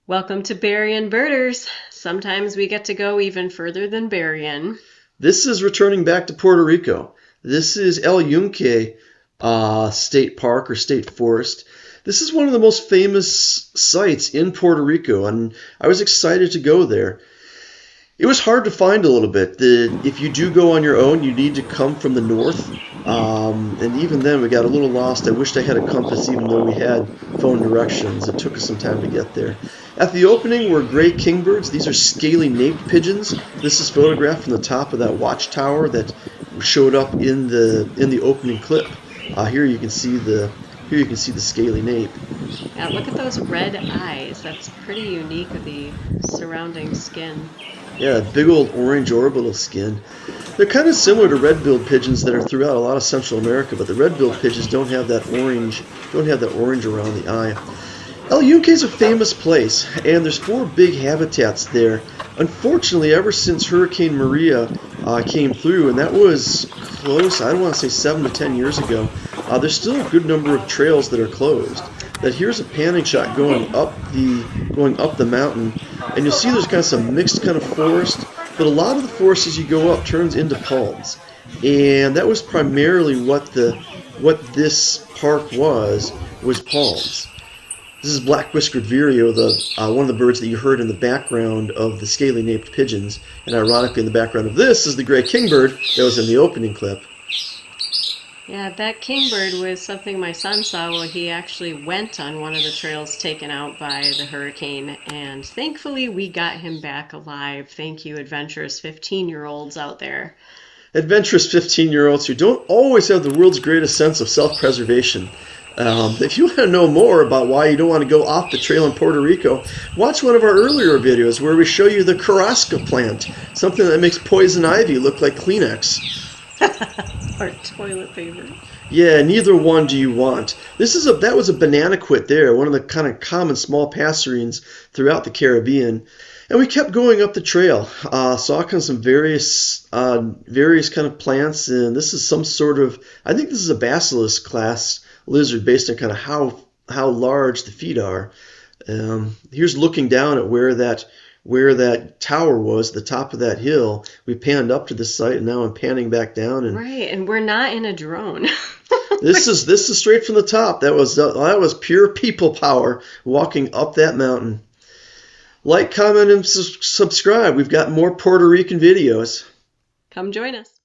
Welcome to Berrien Birders. Sometimes we get to go even further than Berrien. This is returning back to Puerto Rico. This is El Yunque State Park or State Forest. This is one of the most famous sites in Puerto Rico, and I was excited to go there. It was hard to find a little bit. If you do go on your own, you need to come from the north. And even then, we got a little lost. I wished I had a compass, even though we had phone directions. It took us some time to get there. At the opening were gray kingbirds. These are scaly-naped pigeons. This is photographed from the top of that watchtower that showed up in the opening clip. Here you can see the scaly nape. Yeah, look at those red eyes. That's pretty unique of the surrounding skin. Yeah, big old orange orbital skin. They're kind of similar to red-billed pigeons that are throughout a lot of Central America, but the red-billed pigeons don't have that orange around the eye. El Yunque is a famous place, and there's 4 big habitats there. Unfortunately, ever since Hurricane Maria came through, and that was close, I don't want to say 7 to 10 years ago, there's still a good number of trails that are closed. That here's a panning shot going up the mountain, and you'll see there's kind of some mixed kind of forest, but a lot of the forest as you go up turns into palms, and that was primarily what this park was palms. This is Black-whiskered Vireo, one of the birds that you heard in the background of the scaly-naped pigeons, and ironically in the background of this is the Gray Kingbird that was in the opening clip. Yeah, that kingbird was something my son saw while he actually went on one of the trails taken out by the hurricane, and thankfully we got him back alive. Thank you, adventurous 15-year-olds out there. Adventurous 15-year-olds who don't always have the world's greatest sense of self-preservation. If you want to know more about why you don't want to go off the trail in Puerto Rico, watch one of our earlier videos where we show you the carrasca plant, something that makes poison ivy look like Kleenex. Or toilet paper. Yeah, neither one do you want. That was a Bananaquit there, one of the kind of common small passerines throughout the Caribbean. And we kept going up the trail, saw kind of some various kind of plants, and this is some sort of, I think this is a basilisk class lizard based on kind of how large the feet are. Here's looking down at where that tower was, the top of that hill. We panned up to the site, and now I'm panning back down. And right, and we're not in a drone. this is straight from the top. That was pure people power walking up that mountain. Like, comment, and subscribe. We've got more Puerto Rican videos. Come join us.